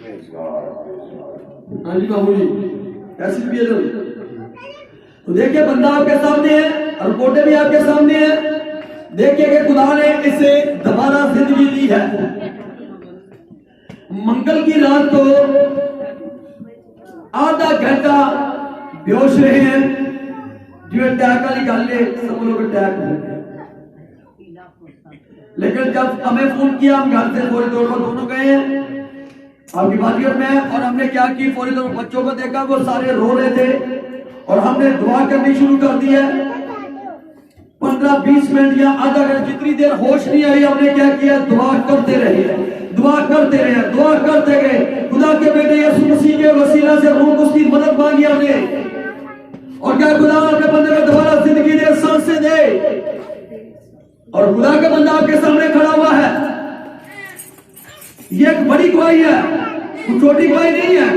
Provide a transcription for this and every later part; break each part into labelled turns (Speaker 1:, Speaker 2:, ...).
Speaker 1: हाँ जी बाबू जी, ऐसी भी है। तो देखिए बंदा आपके सामने है और रिपोर्टें भी आपके सामने है। देखिए कि खुदा ने इसे दोबारा जिंदगी दी है। मंगल की रात को आधा घंटा बेहोश रहे हैं, जो अटैक वाली गल है, सब लोग अटैक हो। लेकिन जब हमें फोन किया, हम घर से फौरी तौर पर दोनों गए हैं आपकी बातियों में, और हमने क्या की, फौरी तौर पर बच्चों को देखा, वो सारे रो रहे थे और हमने दुआ करनी शुरू कर दी है। 15-20 मिनट या आधा घंटा, जितनी देर होश नहीं आई, हमने क्या किया, दुआ करते रहे, दुआ करते रहे, दुआ करते गए। खुदा के बेटे यीशु मसीह के वसीला से रूह उसकी मदद मांगी हमने, और क्या खुदा अपने बंदे को दोबारा जिंदगी दे, सांसें दे। और खुदा का बंदा आपके सामने खड़ा हुआ है। ये एक बड़ी गवाही है, छोटी गवाही नहीं है।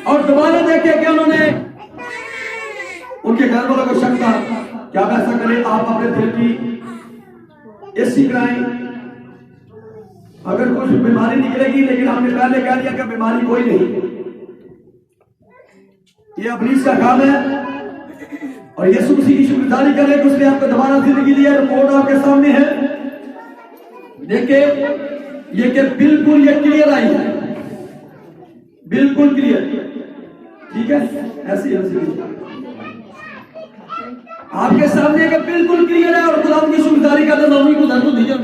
Speaker 1: और दोबारा देखे कि उन्होंने, उनके घर वालों को शक था, क्या ऐसा करें, आप अपने दिल की एसी कराएं, अगर कुछ बीमारी निकलेगी। लेकिन हमने पहले कह दिया कि बीमारी कोई नहीं, ये अबलीस का काम है। और यीशु मसीह की शुक्रगुजारी करें कि उसने आपको दोबारा जिंदगी दी है। रिपोर्ट आपके सामने है, देखिए ये कि बिल्कुल ये क्लियर आई है, बिल्कुल क्लियर, ठीक है। ऐसी आपके सामने का बिल्कुल क्लियर है। और खुदा की शुक्रगुजारी करते नौवीं को दर्द दीजिए,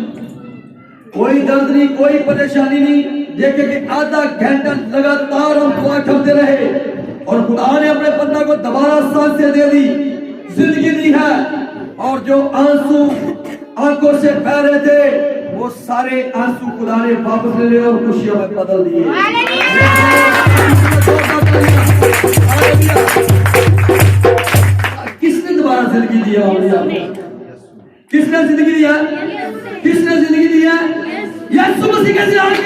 Speaker 1: कोई दर्द नहीं, कोई परेशानी नहीं। देखे कि आधा घंटा लगातार हम दुआ करते रहे और खुदा ने अपने बंदा को दोबारा सांसें दे दी, जिंदगी दी है। और जो आंसू आंखों से बह रहे थे, वो सारे आंसू खुदा ने वापस ले लिए और खुशियों में बदल दिए। किसने दोबारा जिंदगी दी है? किसने जिंदगी दी है? किसने जिंदगी दी है? यीशु मसीह के नाम में।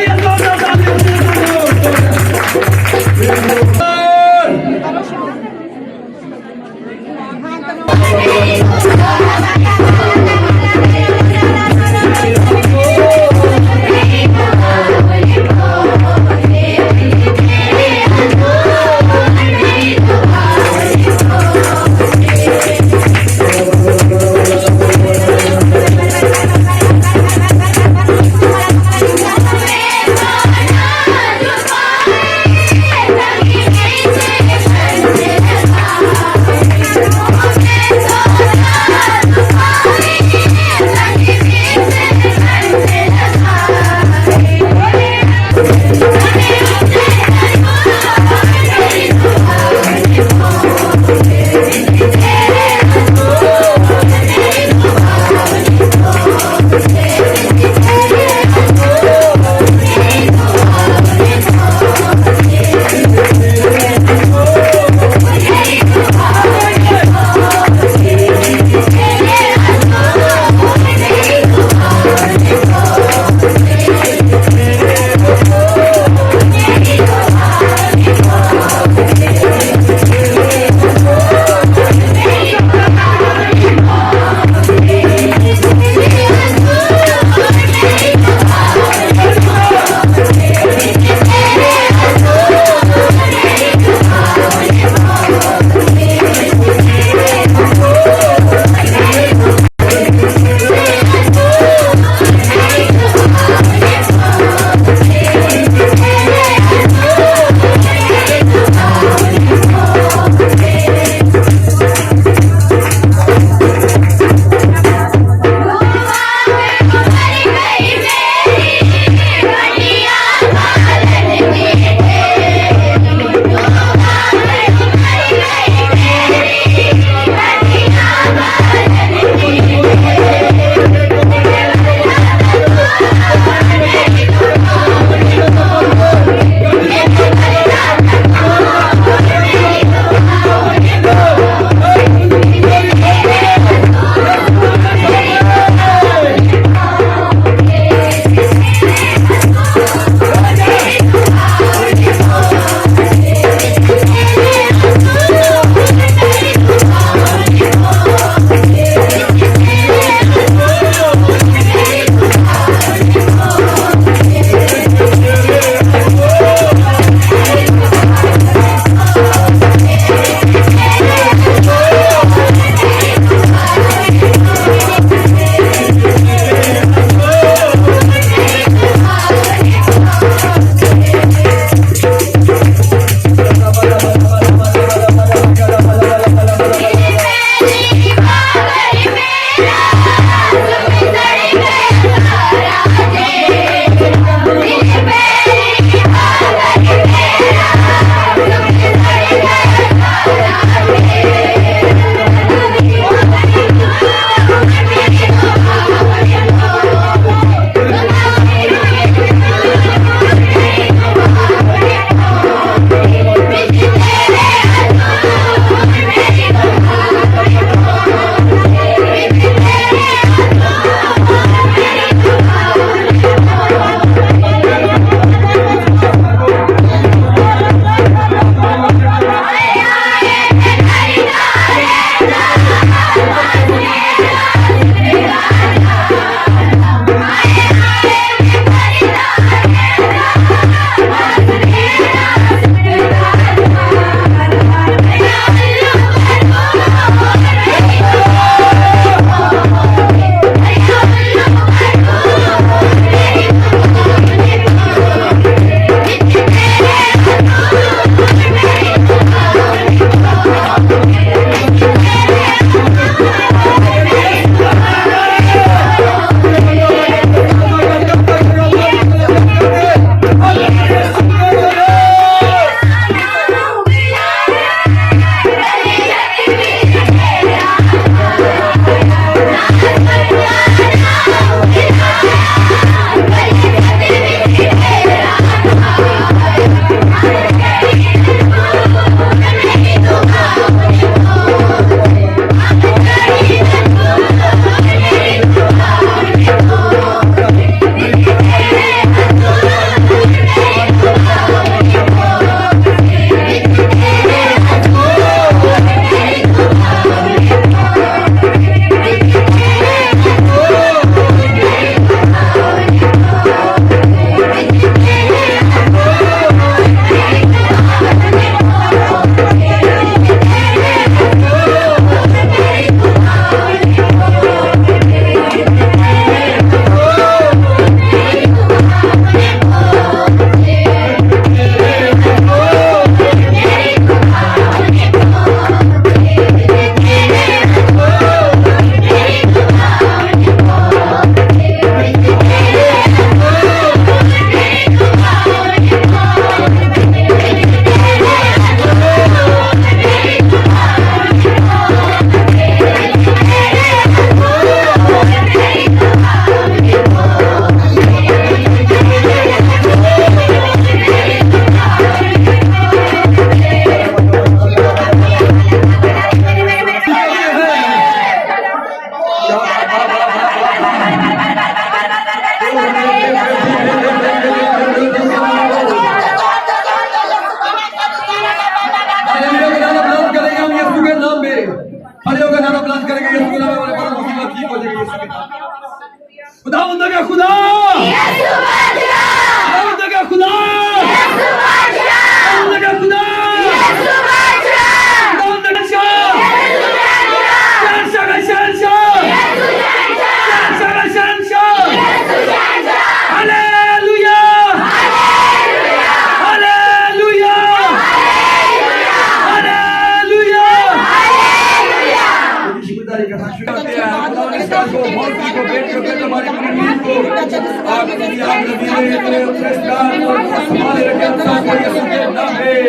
Speaker 1: प्रेस गार्ड और संभाले रखे सबको यीशु के नाम में।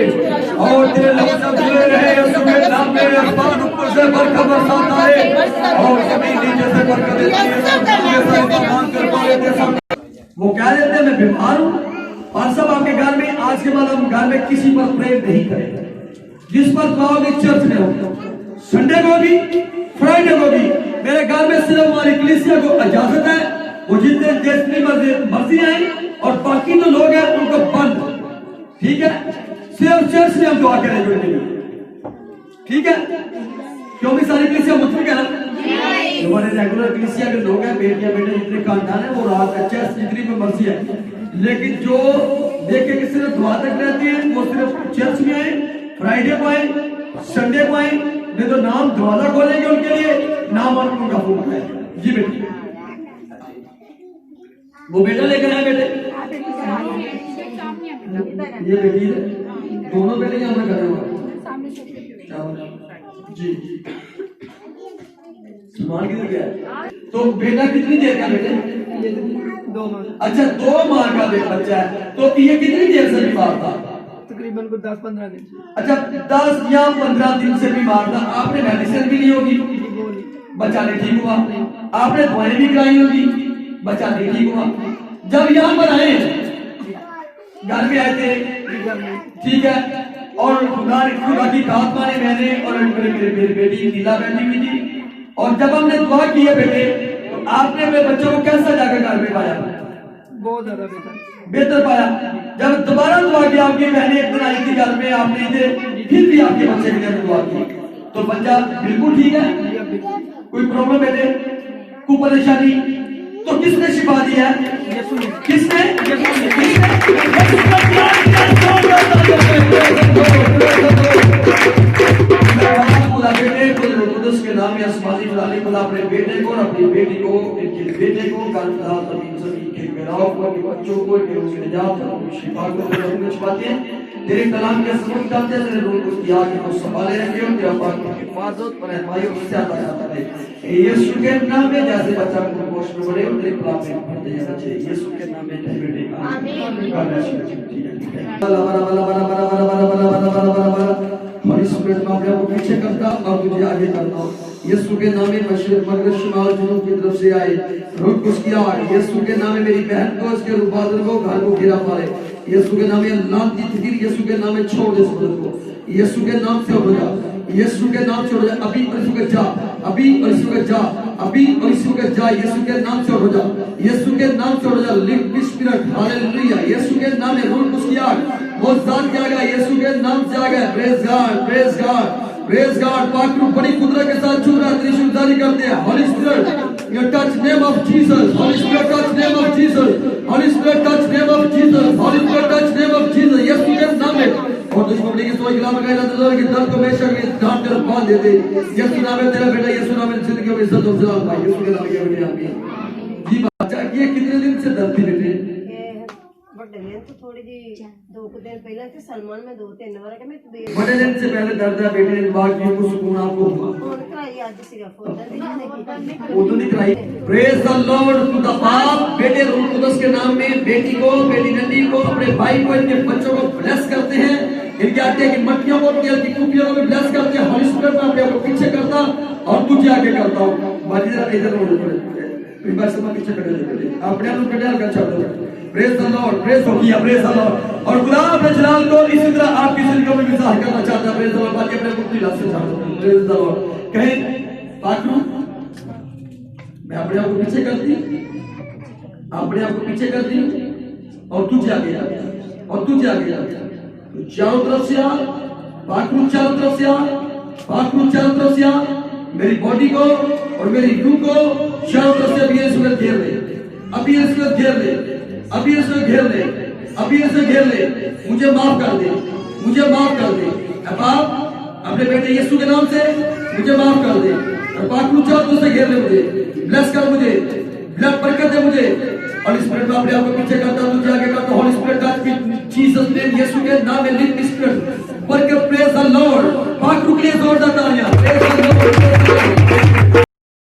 Speaker 1: और तेरे लफ्ज़ जुड़े रहे यीशु के नाम में। आसमान ऊपर से बरकत बरसाता है और जमीन नीचे से बरकत देती है। वो कह देते हैं मैं बीमार हूँ और सब आपके घर में आज के बाद हम घर में किसी पर प्रेयर नहीं करेंगे। जिस पर कहोगे चर्च में होगा, संडे को होगी, फ्राइडे को होगी। मेरे घर में सिर्फ हमारी कलीसिया को इजाजत है, वो जितने जितनी मर्जी आए और बाकी जो लोग हैं उनको बंद। ठीक है, सिर्फ चर्च में हम दुआ करें जुड़ने, ठीक है? क्योंकि सारी कलीसिया मुस्लिम है ना, हमारे रेगुलर कलीसिया के लोग हैं, बेटियां बेटे जितने खानदान है वो रात का चर्च जितनी में मर्जी है। लेकिन जो देखे कि सिर्फ दुआ तक रहती है वो सिर्फ चर्च में आए, फ्राइडे को आए, संडे को आए, नहीं तो नाम दरवाजा खोलेंगे उनके लिए, नाम और उनका फोन उठाएंगे। जी बेटी, वो बेटा लेकर आए बेटे, ये बेटी है, दोनों बेटे यहाँ पर खड़े हुए जी। सामान किधर गया? तो बेटा कितनी देर का बेटे?
Speaker 2: 2 माह।
Speaker 1: अच्छा 2 माह का बच्चा है। तो ये कितनी देर से बीमार था?
Speaker 2: तकरीबन को 10-15 दिन से।
Speaker 1: अच्छा 10 या 15 दिन से बीमार था। आपने मेडिसिन भी ली होगी, बच्चा नहीं ठीक हुआ। आपने दवाएं भी कराई होगी, बच्चा नहीं ठीक हुआ। जब यहाँ पर आए, घर में आए थे, ठीक है, और खुदा की बात माने मैंने और मेरी बेटी नीला बैठी हुई थी। और जब हमने दुआ की है बेटे, तो आपने अपने बच्चों को कैसा जाकर घर में पाया?
Speaker 2: बहुत ज्यादा
Speaker 1: बेहतर पाया। जब दोबारा दुआ की, आपकी बहनें एक दिन आई थी घर में, आप नहीं थे, फिर भी आपके बच्चे के लिए दुआ की, तो बच्चा बिल्कुल ठीक है, कोई प्रॉब्लम बेटे, कोई परेशानी? तो किसने शिफा दी है? किसने? के नाम में आसमानी खुदाने खुदा अपने बेटे को और अपनी बेटी को, इनके बेटे को, के बच्चों को, उनकी निजात और शिफा को छुपाते हैं। तेरे कलाम के सबूत करते हैं, तेरे रूह को किया कि वो संभाले रखे और तेरा पाक की हिफाजत और रहनुमाई उससे आता जाता है। यीशु के नाम में जैसे बच्चा को गोश में बढ़े और तेरे कलाम में बढ़ते जाना चाहिए। यीशु के नाम में जय बेटे आमीन। God bless you. ठीक है, बला बला बला बला बला बला बला बला बला बला बला बला हमारी स्पिरिट में अपने को पीछे करता और तुझे आगे करता हूँ। यीशु के नाम में मशरिक मगरिब शुमाल जुनूब की तरफ से आए, रुक कुछ किया। यीशु के नाम में मेरी बहन को, उसके रुबादर को, घर को गिरा पाए। यीशु के नाम में लांती तकदीर, यीशु के नाम में छोड़ दे इस मदद को, यीशु के नाम से उठ जा, यीशु के नाम से उठ जा। अभी और यीशु के जा, अभी और यीशु के जा, अभी और यीशु के जा। यीशु के नाम से उठ जा, यीशु के नाम से उठ जा। Live spirit, hallelujah. यीशु के नाम में रुक कुछ किया, वो जान के आ गया, यीशु के नाम से आ गया। Praise God, praise God, praise God. पाक रूह बड़ी कुदरत के साथ छू रहा है, त्रिशूल जारी करते हैं। Holy spirit, you touch name of Jesus. Holy spirit touch name of Jesus. Holy spirit touch name of Jesus. Holy spirit touch name of Jesus. Yeshu के नाम में और दुश्मनी की सोच गिला लगाया जाता है कि दर्द को बेशक में डांट कर बांध देते। यीशु नाम में तेरा बेटा, यीशु नाम में जिंदगी में इज्जत और सलाम पाए। यीशु के नाम में बेटे आमीन। जी बच्चा, ये कितने दिन से दर्द थी बेटे?
Speaker 3: तो थोड़ी जी 2 दिन पहले से सलमान में 2-3 बार के मैं
Speaker 1: बड़े दिन से पहले दर्द है बेटे ने बात की, कुछ सुकून आपको हुआ?
Speaker 3: फोन कराई आज सिर्फ फोन
Speaker 1: वो तो नहीं कराई। Praise the lord to the बाप, बेटे रूह कुदस के नाम में बेटी को, बेटी नंदी को, अपने भाई को, इनके बच्चों को ब्लेस करते हैं। इनके आटे की मट्टियों को, तेल की कुपियों को भी ब्लेस करते हैं। होली स्पिरिट में अपने को पीछे करता और तुझे आगे करता हूँ। बाजी जरा इधर मुड़ पड़े, बस मैं पीछे खड़े हो, अपने आप खड़े होकर चल दो। प्रेज द लॉर्ड, प्रेज हो गया, प्रेज द लॉर्ड। और खुदा अपने जलाल को इसी तरह आपकी जिंदगी में भी ज़ाहिर करना चाहता है। Praise the Lord. बाकी अपने मुक्ति रास्ते चाहता हूं। Praise the Lord. कहें पाकरू, मैं अपने आप को पीछे करती, अपने आप को पीछे करती और तुझे आगे आ गया, और तुझे आगे आ गया। तो चारों तरफ से आ पाकरू, चारों तरफ से आ पाकरू, चारों तरफ से आ। मेरी बॉडी को और मेरी रूह को चारों तरफ से अभी इसमें घेर ले, अभी इसमें घेर ले, अभी इसमें घेर ले, अभी इसमें घेर ले। मुझे माफ कर दे, मुझे माफ कर दे। अब आप अपने बेटे यीशु के नाम से मुझे माफ कर दे। और पाकरू चारों तरफ से घेर ले, मुझे ब्लेस कर, मुझे ब्लड बरकत दे मुझे। और स्पिरिट में अपने आप को पीछे करता, तुझे आगे करता। Holy spirit Jesus name, Yeshu के नाम में लिव स्पिरिट बरकत। Praise the lord. पाकरू के लिए जोर देता